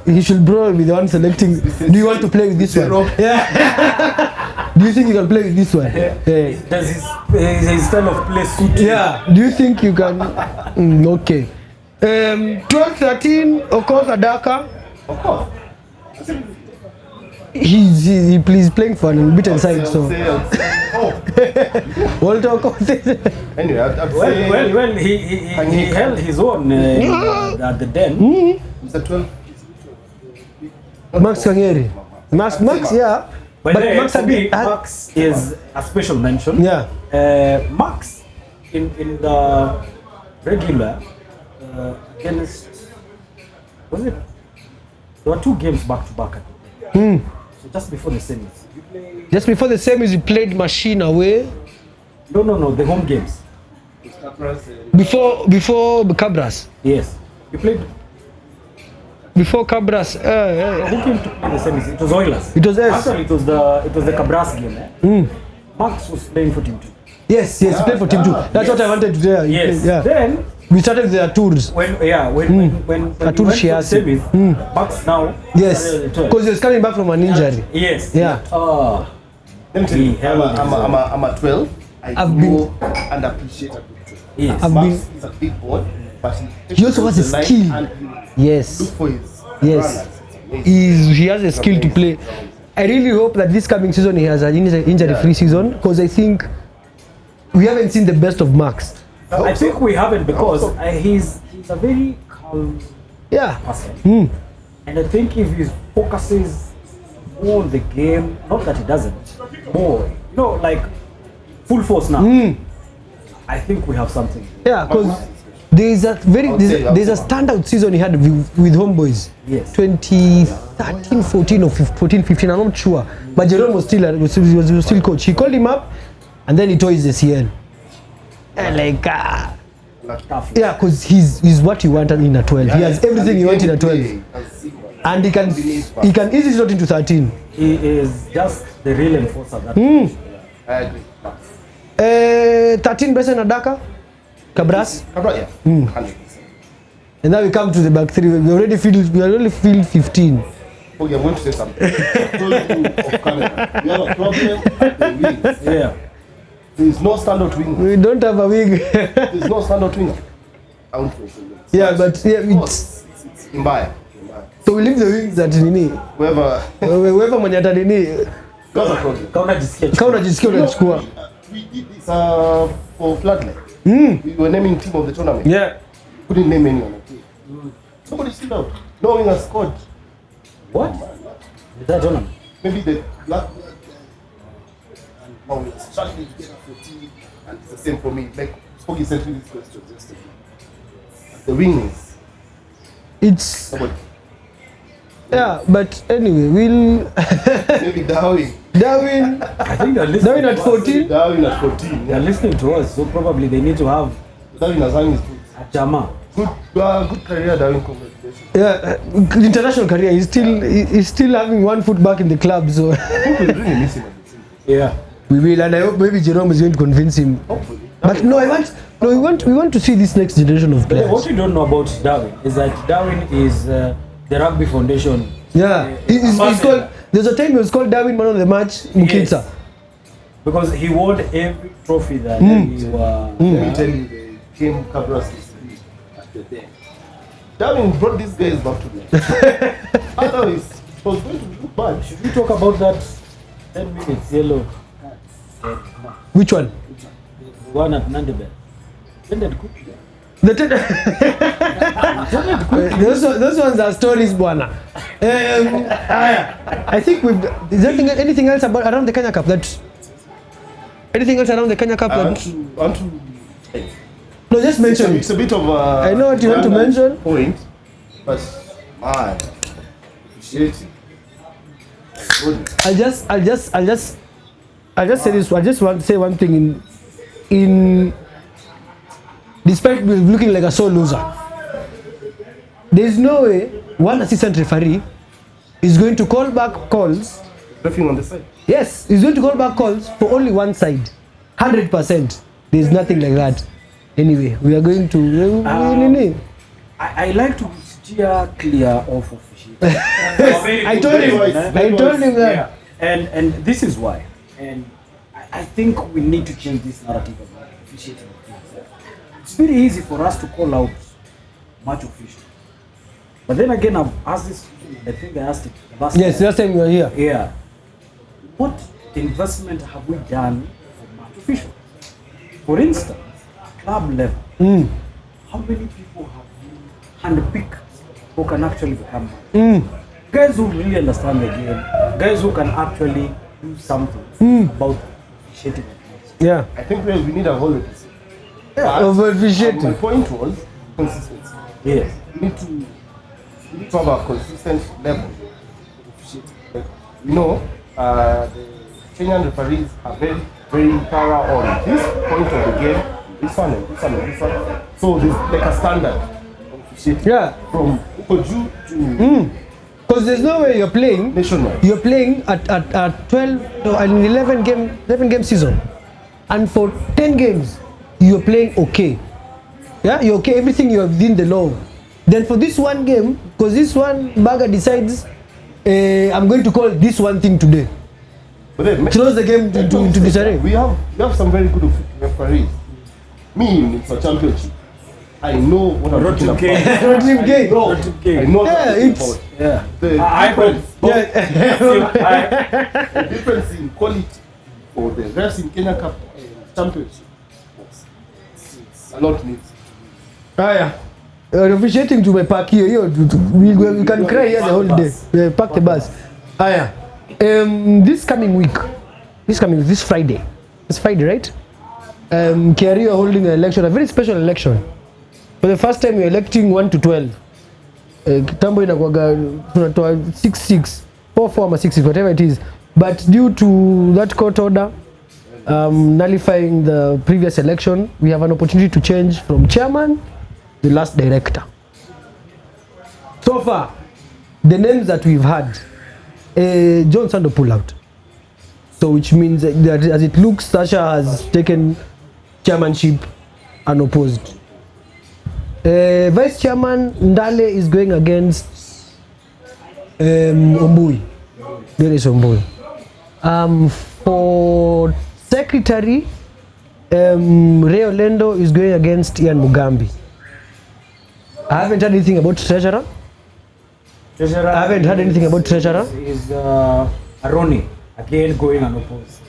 He should probably be the one selecting. Do you want to play with this one? Yeah. Do you think you can play with this one? Yeah. Does his style of play suit? Yeah. Do you think you can? Okay. 12-13, Okoth Adaka. Of course. He's playing for an unbeaten side, so. Walter Okoth. Anyway, I'd say. Well, he held his own at the den. It's a 12. Max Kangeri. Max, yeah. But Max is a special mention. Yeah. Max in the regular against, was it? There were 2 games back to back. So just before the semis. Just before the semis, you played Machine away. No, the home games. Before Cabras. Yes, you played. Before Cabras. Who came to play the semis? It was Oilers. It was us. Actually, it was the Cabras game. Max was playing for Team 2. Yes, he played for Team 2. That's what I wanted to say. Yes. Yeah. Then we started their tours. when we went for the semis, Max now. Yes, because he was coming back from an injury. Yes. Yeah. Let me tell you, I'm a 12. I've been underappreciated. Yes. Max is a big boy, but He also has a skill. Look Yes. for his Yes. runners. He has a skill to play. I really hope that this coming season he has an injury-free season, because I think we haven't seen the best of Max. I think we haven't, because he's a very calm person. And I think if he focuses more on the game, not that he doesn't, more, you know, like full force now, I think we have something. Yeah, because there's a standout season he had with Homeboys. Yes. 2013, 14 or 14, 15, I'm not sure. But Jerome was still coach. He called him up and then he tore his ACL. And yeah, because he's what you want in a 12. He has everything you want in a 12. And he can easily slot into 13. He is just the real enforcer. I agree. 13 Besen Adaka, Cabras. Yeah. 100%. And now we come to the back 3. We already feel 15. Okay, I'm going to say something. I told you off camera. We have a problem at the wings. Yeah. There is no standout wing. We don't have a wing. There is no standout wing. Yeah, but it's Mbaya. so we leave the wings at Nini. Whoever mwenye ata Nini. That's a problem. Kauna jisikia unachukua. We did this for Floodlight. We were naming team of the tournament. Yeah. Couldn't name anyone. Somebody stood out. No winger scored. What? Is that tournament? Maybe the black. And we struggling to get a 14, and it's the same for me. Like Spocky sent me this question yesterday. The wings. It's Somebody. yeah, but anyway, we'll Maybe Darwin. I think they're listening. Darwin at 14. Darwin at 14. They're listening to us, so probably they need to have Darwin has hung his boots. a Jama. Good career, Darwin. Congratulations. Yeah, international career. He's still having one foot back in the club, so People really miss him at the team. Yeah. we will, and I hope maybe Jerome is going to convince him. Hopefully. But no, we want to see this next generation of But what players. you don't know about Darwin is that Darwin is the Rugby Foundation. Yeah, he's called. There's a time he was called Darwin Man of the Match, Mukitsa. Because he won every trophy that he was. Let me tell you, the game Cabras is at the day. Darwin brought these guys back to me. Otherwise, it was going to look But Should we talk about that 10 minutes yellow? Which one? The one at Nandibel. Ended quickly. The those ones are stories, bwana. I think we've. Is there anything else about around the Kenya Cup that? Anything else around the Kenya Cup? I want to No, just mention. It's a bit of a. I know what you want to mention. Point, but man, appreciating. I'll just say this. I just want to say one thing. In despite looking like a sore loser, there is no way one assistant referee is going to call back calls. Refereeing on the side. Yes, he's going to call back calls for only one side. 100%. There is nothing like that. Anyway, we are going to. I like to steer clear of officiating. I told him that. Yeah. And this is why. And I think we need to change this narrative about officiating. It's very easy for us to call out match official. But then again, I've asked this, I think I asked it last Yes, last time you were here. Yeah. What investment have we done for match official? For instance, club level. How many people have you handpicked who can actually become guys who really understand the game, guys who can actually do something about officiating. Yeah. I think we need a whole episode. Of officiating. My point was consistency. Yes. We need to have a consistent level of officiating. Like, you know, the Kenyan referees are very, very thorough on this point of the game, this one and this one and this one. So there's like a standard of officiating. Yeah. From Ukoju to Because there's no way you're playing. nationwide. You're playing at 12 no, an 11 game season, and for 10 games you're playing okay. Yeah, you're okay. Everything you're within the law. Then for this one game, because this one bagger decides, I'm going to call this one thing today. But then, Throws the game to disarray. we have some very good referees. Me, it's a championship. I know what I'm talking about. Not him gay. No, I know what Yeah, I'm talking it's- about. Yeah. The difference in quality for the refs in Kenya Cup championship, it's a lot needs. Haya. Officiating tumepack hiyo we can cry here the whole day. Pack the bus. Haya. This Friday. It's Friday, right? KRU are holding an election, a very special election. For the first time, we're electing 1 to 12. Kitambo inakuwaga tunatoa 6-6, 4-4 ama 6-6, whatever it is. But due to that court order nullifying the previous election, we have an opportunity to change from chairman to the last director. So far, the names that we've had, John Sando pull out. So which means that as it looks, Sasha has taken chairmanship unopposed. Vice Chairman Ndale is going against Ombui. There is Ombui. For Secretary, Ray Olendo is going against Ian Mugambi. I haven't heard anything about Treasurer. I haven't heard anything about Treasurer. Is Aroni again going unopposed?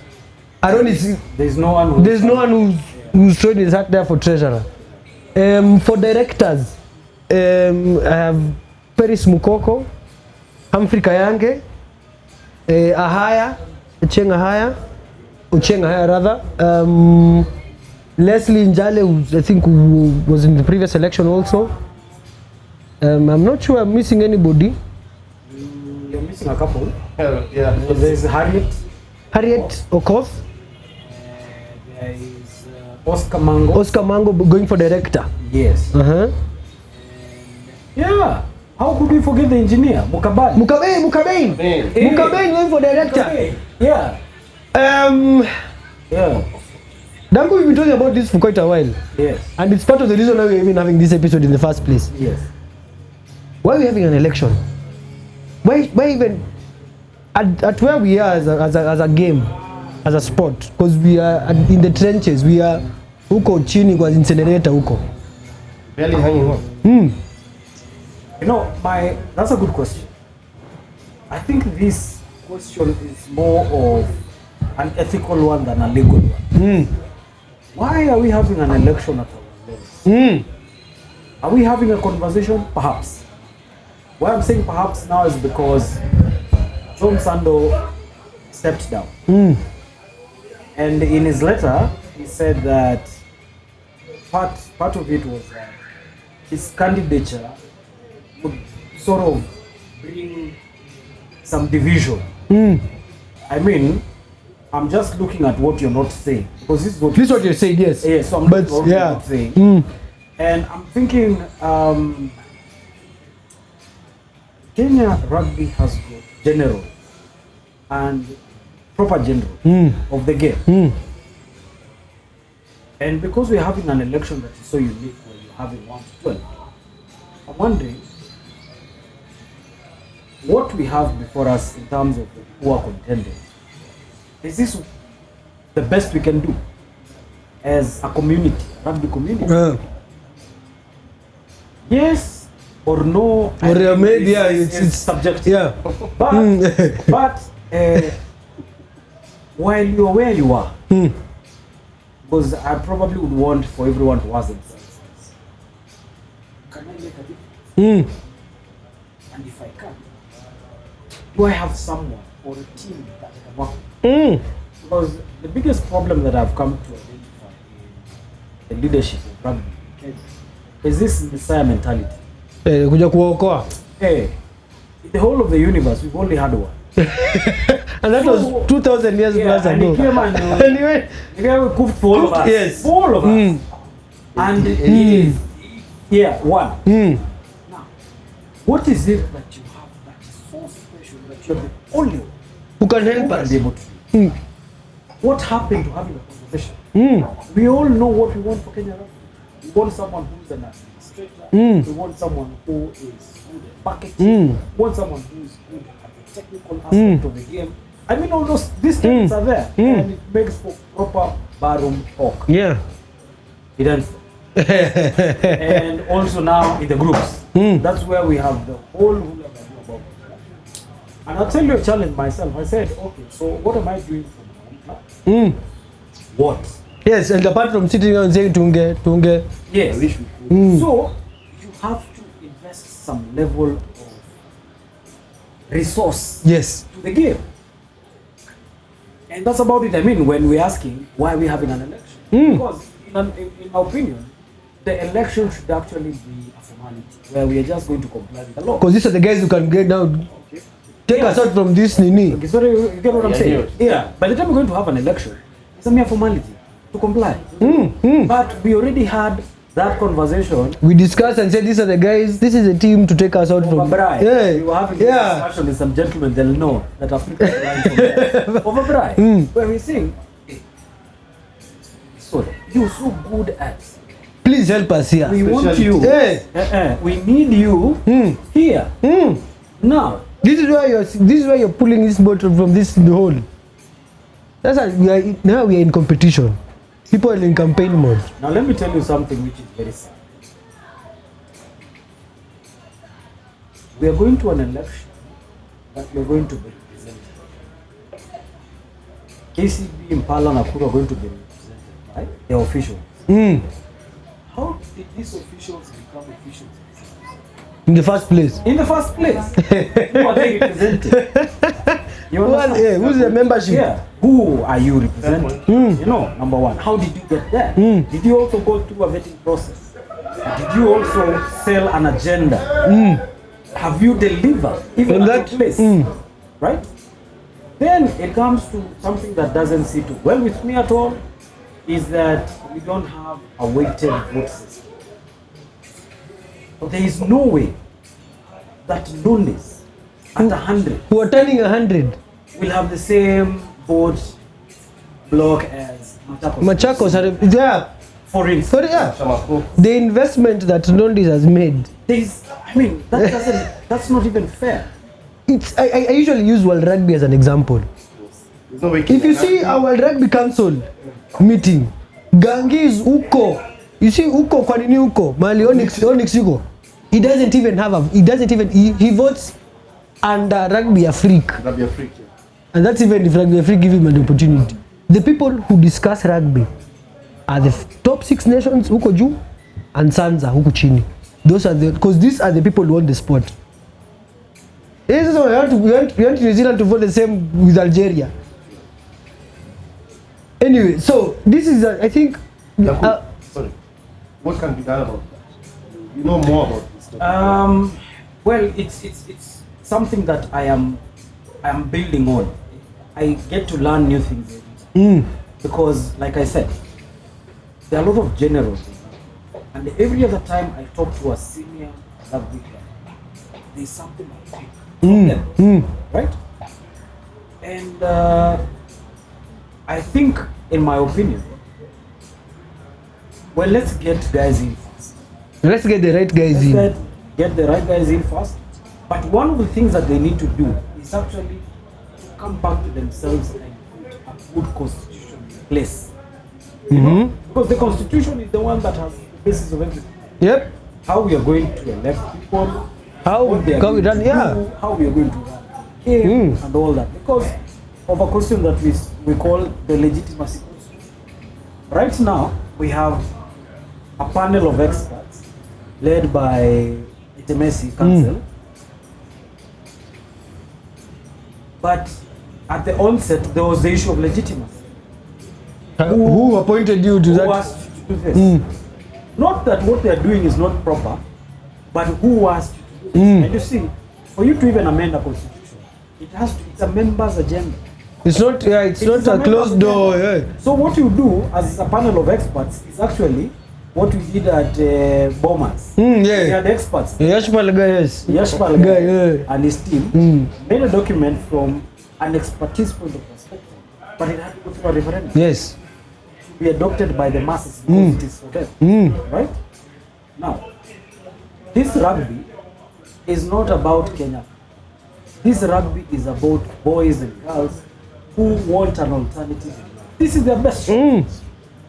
Aaron is. There's no one. There's no one who's throwing his hat there for Treasurer. For directors, I have Peris Mukoko, Humphrey Kayange, Ucheng Ahaya rather, Leslie Njale, who I think was in the previous election also. I'm not sure I'm missing anybody. You're missing a couple. Yeah. There's Harriet Okoth, there is Oscar Mango. going for director. Yes. Yeah. How could we forget the engineer? Mukabai. Mukabein going for director. Yeah. Yeah. Danko, we've been talking about this for quite a while. Yes. And it's part of the reason why we're even having this episode in the first place. Yes. Why are we having an election? Why even at where we are as a game, as a sport? Because we are in the trenches. We are huko chini kwa incinerator huko. Barely hanging on. You know, that's a good question. I think this question is more of an ethical one than a legal one. Why are we having an election at our levels? Are we having a conversation? Perhaps. Why I'm saying perhaps now is because John Sando stepped down. And in his letter, he said that part of it was that his candidature would sort of bring some division. I mean, I'm just looking at what you're not saying, because this is what you're saying, yes. Yeah, so I'm not saying. And I'm thinking, Kenya rugby has got general and proper general of the game. And because we're having an election that is so unique, where you're having 1 to 12, I'm wondering what we have before us in terms of who are contending. Is this the best we can do as a community, rugby community? Yes or no? It's subjective. Yeah. But while you're where you are, because I probably would want for everyone to ask themselves, can I make a difference? And if I can, do I have someone or a team that I can work with? Because the biggest problem that I've come to identify in the leadership of rugby in Kenya is this messiah mentality. Kuja kuokoa. Hey, in the whole of the universe, we've only had one. And that was 2,000 years plus and ago. he came and Anyway, he cooked for all of us. Yes. For all of us. And he is one. Now, what is it that you have that is so special that you're the only one who can help who us? can be able to do? What happened to having a conversation? We all know what we want for Kenya rugby. We want someone who's an administrator. We want someone who is good at marketing. We want someone who is good at the technical aspect of the game. I mean, all these things are there, and it makes for proper barroom talk. Yeah. It ends. And also now in the groups, that's where we have the whole hula about. And I'll tell you a challenge myself. I said, okay, so what am I doing for my own club? What? Yes, and apart from sitting and saying tunge. Yes. So you have to invest some level of resource Yes. to the game. And that's about it. I mean, when we're asking why are we having an election? Because in my opinion, the election should actually be a formality where we are just going to comply with the law. Because these are the guys who can get now. Take us out from this nini. Okay, sorry, you get what I'm saying? Yeah. By the time we're going to have an election, it's a mere formality to comply. But we already had that conversation. We discussed and said these are the guys, this is a team to take us out from. Yeah. We were having this discussion with some gentlemen, they'll know that Africa is lying from there. Overbright. Where we saying, hey, so you're so good at. Please help us here. We want you. We need you here. Now. This is why you're pulling this boat from this hole. That's why now we are in competition. People are in campaign mode. Now let me tell you something which is very sad. We are going to an election that we are going to be represented. KCB, Impala, Nakuru are going to be represented by the officials. How did these officials become officials? In the first place. In the first place. Who are they representing? Who's the membership? Yeah. Who are you representing? You know, number one. How did you get there? Did you also go through a vetting process? Did you also sell an agenda? Have you delivered even at that place? Right? Then it comes to something that doesn't sit well with me at all, is that we don't have a weighted vote system. There is no way that Lundis at 100 who are turning 100 will have the same vote block as Machakos are there. For instance, the investment that Lundis has made. That's not even fair. I usually use World Rugby as an example. If you see our World Rugby Council meeting, Gangi is Uko. You see Uko kwa nini Uko? Mali Onyx yuko. He doesn't even he votes and Rugby Afrique. Rugby Afrique. And that's even if Rugby Afrique give him an opportunity. The people who discuss rugby are the top 6 nations huko juu and Sanza huko chini. Those are because these are the people who own the sport. This is why we want New Zealand to vote the same with Algeria. Anyway, so this is I think. Sorry, what can be done about that? You know more about this. Well, it's something that I am building on. I get to learn new things because, like I said, there are a lot of generals, and every other time I talk to a senior rugby player, there's something I pick from them, right? And I think, in my opinion, well, let's get guys in first. Let's get the right guys in. Get the right guys in first. But one of the things that they need to do is actually to come back to themselves and put a good constitution in place. You know? Because the constitution is the one that has the basis of everything. Yep. How we are going to elect people, what they are how we going run, to do, how we are going to run the game, and all that. Because of a question that we call the legitimacy question. Right now, we have a panel of experts led by Itemesi Council. But at the onset, there was the issue of legitimacy. Who appointed you to Who that? asked you to do this? Not that what they are doing is not proper, but who asked you to do this? And you see, for you to even amend a constitution, it's a member's agenda. It's not. Yeah, it's not a closed door. Yeah. So what you do as a panel of experts is actually what we did at Bomas. Yeah. We had experts. Yashpal guy, yes. Yashpal guy, yeah. and his team made a document from an expertise point of perspective, but it had to go through a referendum. Yes. To be adopted by the masses because it is for them. Right? Now, this rugby is not about Kenya. This rugby is about boys and girls who want an alternative. This is their best shot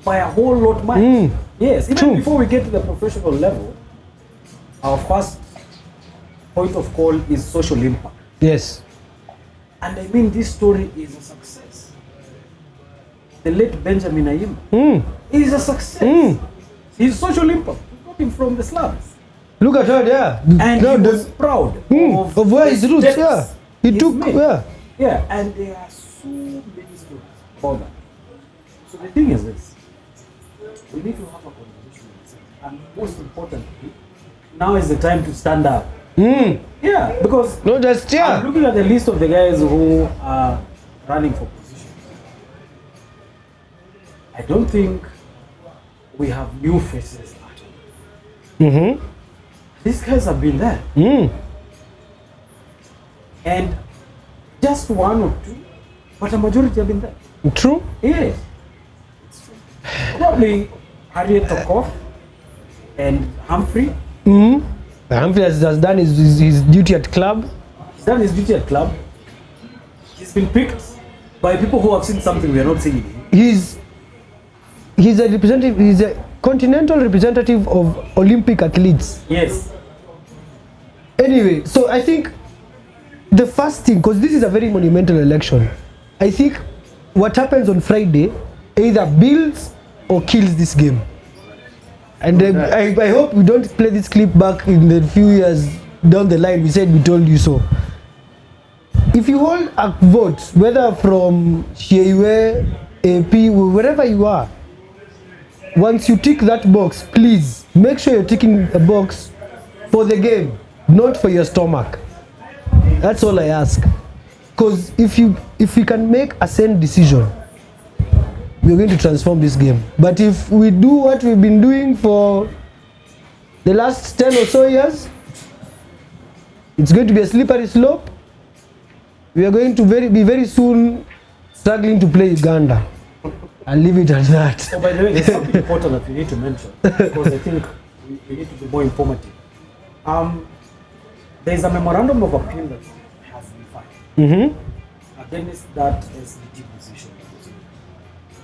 by a whole lot more. Yes, even before we get to the professional level, our first point of call is social impact. Yes. And I mean, this story is a success. The late Benjamin Ayimba is a success. His social impact got him from the slums. Look at her, yeah. And he was proud of where his roots, yeah. He took, Yeah, and there are so many stories about that. So the thing is this. We need to have a conversation, and most importantly, now is the time to stand up. Yeah, because not just I'm looking at the list of the guys who are running for position. I don't think we have new faces at all. These guys have been there, and just one or two, but a majority have been there. True. Yes, it's true. Probably Harriet Tokoff and Humphrey. Humphrey has done his duty at club. He's done his duty at club. He's been picked by people who have seen something we are not seeing. He's a representative. He's a continental representative of Olympic athletes. Yes. Anyway, so I think the first thing, because this is a very monumental election, I think what happens on Friday either builds or kills this game. And I hope we don't play this clip back in the few years down the line. We said we told you so. If you hold a vote, whether from Sheiwe, AP, wherever you are, once you tick that box, please make sure you're ticking a box for the game, not for your stomach. That's all I ask. Because if we can make a sane decision, we're going to transform this game. But if we do what we've been doing for the last 10 or so years, it's going to be a slippery slope. We are going to be very soon struggling to play Uganda. I'll leave it at that. So by the way, there's something important that we need to mention, because I think we need to be more informative. There's a memorandum of appeal that has been filed against that SDG position.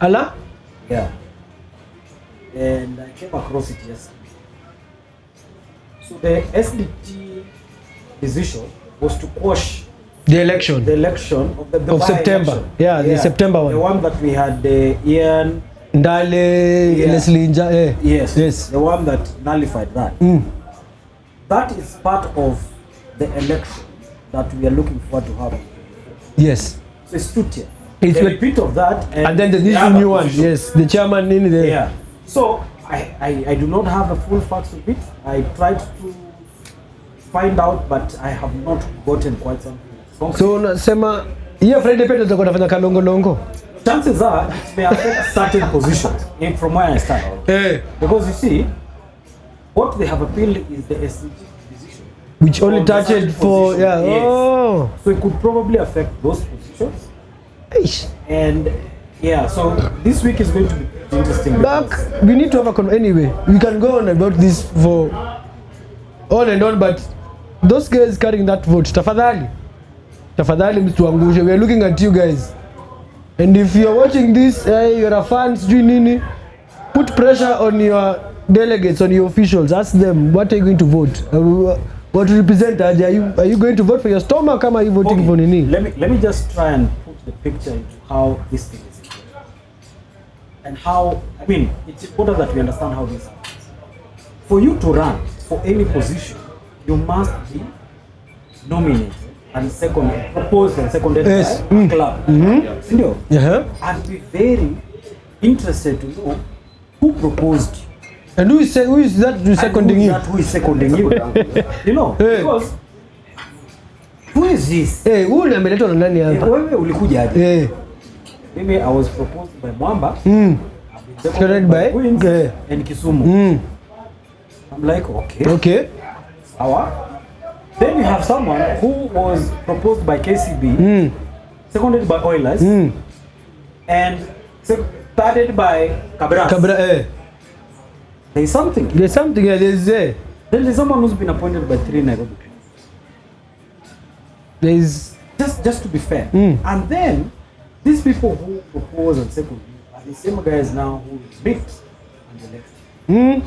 Allah? Yeah. And I came across it yesterday. So the SDG decision was to quash The election. The election of the Of September. by-election. Yeah, the September one. The one that we had Ian. Ndale, Yeah. Leslie Nja, Yes. Yes. The one that nullified that. That is part of the election that we are looking forward to have. Yes. So it's 2 tier. It's A like- repeat of that. And then this other new one. position. Yes. The chairman in there. Yeah. So I do not have the full facts of it. I tried to find out, but I have not gotten quite something. So unasema hiyo Friday pia tutakuwa tunafanya kalongolongo. Chances are it may affect certain positions from where I stand. Because you see, what they have appealed is the SCG decision. Which only On the touched certain for positions. Yes. Oh. So it could probably affect those positions. Eish. And yeah, so this week is going to be interesting. Back, because- we need to have a anyway. We can go on about this for on and on, but those guys carrying that vote, tafadhali mtuangushe. We are looking at you guys, and if you are watching this, you're a fan, sijui nini, put pressure on your delegates, on your officials. Ask them, what are you going to vote? What to represent? Are you going to vote for your stomach? Or are you voting for nini? Let me just try and put the picture into how this thing is and how, I mean, it's important that we understand how this happens. For you to run for any position, you must be nominated and proposed and seconded Yes. by a club. Sindio? Uh-huh. I'd be very interested to know who proposed you. And who is that who is seconding you? Who is seconding you? You know, because who is this? Huyu ameletwa na nani hapa? Wewe ulikuja aje? Maybe I was proposed by Mwamba. Seconded by Queens and Kisumu. I'm like, okay. Sawa. Then you have someone who was proposed by KCB, seconded by Oilers, and started by Cabras. There's something. There's something. Then there's someone who's been appointed by 3 Nairobi. There's just to be fair. And then these people who propose and second are the same guys now who beat and elect.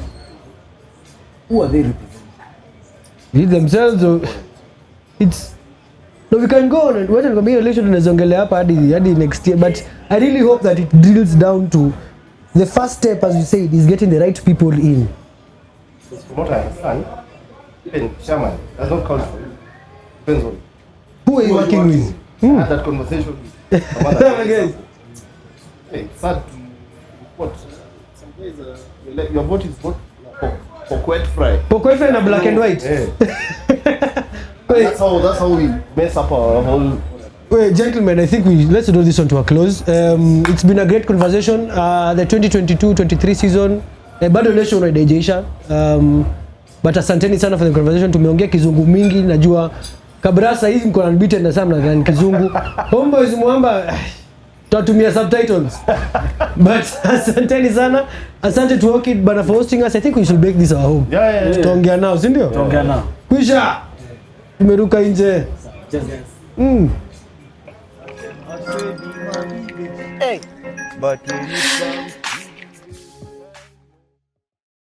Who are they representing? It themselves or it's no, we can go on and watch and election tunazongelea hapa hadi next year, but I really hope that it drills down to the first step, as you said, is getting the right people in. Because from what I understand, even chairman does not count for you. Depends on Who are you working with? I had that conversation with some other guys. Hey, it's sad to report. Some guys, your vote is vote for Kuwait fry. For Kwefra na black and white. That's how we mess up our whole. Wait, gentlemen, I think let's draw this one to a close. It's been a great conversation. The 2022-23 season, bado election haijaisha. But asanteni sana for the conversation. Tumeongea kizungu mingi, najua Kabrasa hizi mko unbeaten na sana na kizungu. Homeboys Mwamba tutatumia subtitles. But asanteni sana. Asante to Orchid bana for hosting us. I think we should make this our home. Yeah. Tutaongea nao, si ndio? Tutaongea nao. Kwisha. Tumeruka nje. But when it comes